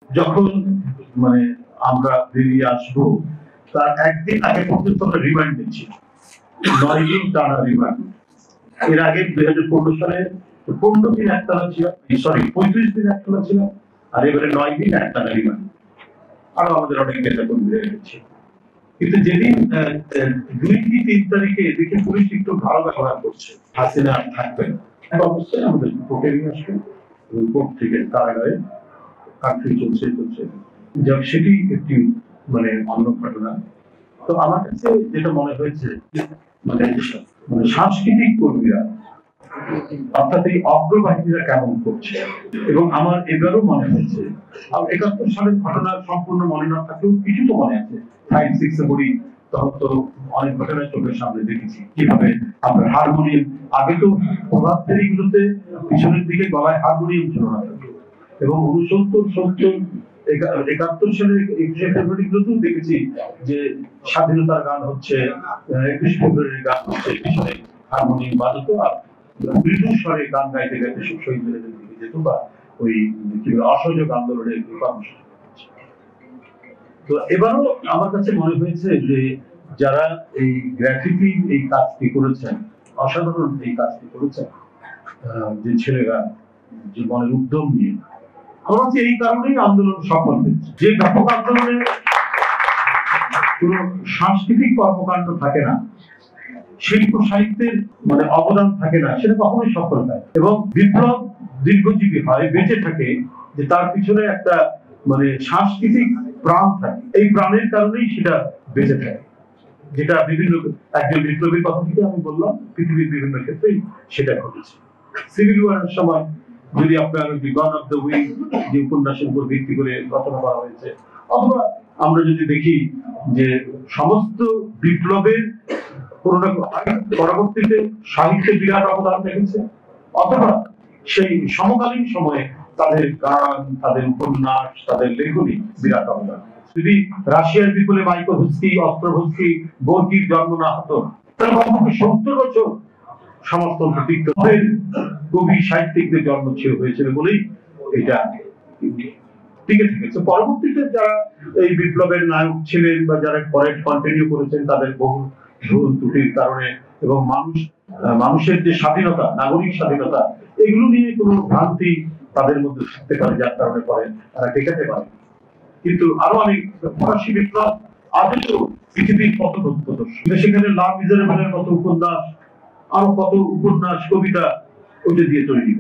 যখন মানে আমরা বেরিয়ে আসবো তার একদিন আগে পর্যন্ত আমরা রিমান্ড দিচ্ছি, 9 দিন টানা রিমান্ড। এর আগে 2015 সালে 15 দিন একটানা ছিল, সরি 35 দিন একটানা ছিল, আর এবারে 9 দিন একটানা রিমান্ড। আরো আমাদের অনেক নেতা কর্মীরা গেছে। কিন্তু যেদিন 2 কি 3 তারিখে দেখে পুলিশ একটু ভালো ব্যবহার করছে, হাসিনা থাকবেন অবশ্যই আমাদের কোর্টে নিয়ে আসবে, কোর্ট থেকে কারাগারে কান্ট্রি চলছে যাক, সেটি একটি মানে অন্য ঘটনা। তো আমার কাছে যেটা মনে হয়েছে মানে সাংস্কৃতিক কর্মীরা অর্থাৎ এই অগ্রবাহিনীরা কেমন করছে, এবং আমার এবারও মনে হয়েছে 71 সালের ঘটনা সম্পূর্ণ মনে না থাকলেও কিছু তো মনে আছে। 5-6 পড়ি, তখন তো অনেক ঘটনা চোখের সামনে দেখেছি কিভাবে আপনার হারমোনিয়াম, আগে তো প্রভাত ফেরিগুলোতে পিছনের দিকে গলায় হারমোনিয়াম ছিল না, এবং 69, 70, 71 সালের 21শে ফেব্রুয়ারি গুলোতেও দেখেছি যে স্বাধীনতার গান হচ্ছে, 21 ফেব্রুয়ারির গান হচ্ছে, পিছনে হারমোনিয়াম বাজাতো আর মৃদু স্বরে গান গাইতে গাইতে শহীদ মিনারের দিকে যেত, বা ওই কি বলে অসহযোগ আন্দোলনের কর্মসূচি। তো এবারও আমার কাছে মনে হয়েছে যে যারা এই গ্রাফিতি এই কাজটি করেছেন, অসাধারণ এই কাজটি করেছেন, যে ছেলেরা যে মনের উদ্যম নিয়ে, আমার হচ্ছে এই কারণেই আন্দোলন সফল হয়েছে। যে ব্যাপক আন্দোলনে কোন সাংস্কৃতিক কর্মকাণ্ড থাকে না, শিল্প সাহিত্যের মানে অবদান থাকে না, সেটা কখনোই সফল হয়। এবং বিপ্লব দীর্ঘজীবী হয়, বেঁচে থাকে যে তার পিছনে একটা মানে সাংস্কৃতিক প্রাণ থাকে, এই প্রাণের কারণেই সেটা বেঁচে থাকে, যেটা বিভিন্ন একজন বিপ্লবীর কথা থেকে আমি বললাম, পৃথিবীর বিভিন্ন ক্ষেত্রেই সেটা ঘটেছে। সিভিল ওয়ারের সময় যদি আপনার গন অফ দ্য উইন্ড যে উপন্যাসের উপর ভিত্তি করে রচনা করা হয়েছে, অথবা আমরা যদি দেখি যে সমস্ত বিপ্লবের পরবর্তীতে সাহিত্যে বিরাট অবদান রেখেছে, অথবা সেই সমকালীন সময়ে তাদের গান, তাদের উপন্যাস, তাদের লেখনী বিরাট অবদান। যদি রাশিয়ার বিপুলে মাইকোভস্কি, অস্ত্রভস্কি, গোর্কির জন্ম না হতো, তাহলে কমপক্ষে 70 বছর সমাজতন্ত্র টিকত। কবি সাহিত্যিকদের জন্ম হয়েছিল বলেই এটা টিকে থেকেছে। পরবর্তীতে যারা এই বিপ্লবের নায়ক ছিলেন বা যারা পরে কন্টিনিউ করেছেন, তাদের বহু ভুল ত্রুটির কারণে এবং মানুষের যে স্বাধীনতা, নাগরিক স্বাধীনতা, এগুলো নিয়ে কোনো ভ্রান্তি তাদের মধ্যে থাকতে পারে, যার কারণে পরে তারা টেকাতে পারে। কিন্তু আরো অনেক ফরাসি বিপ্লব আজও পৃথিবীর কত প্রদর্শন, সেখানে লাভ মিজারেবলের মতো উপন্যাস, আরো কত উপন্যাস, কবিতা ওইটা দিয়ে তৈরি।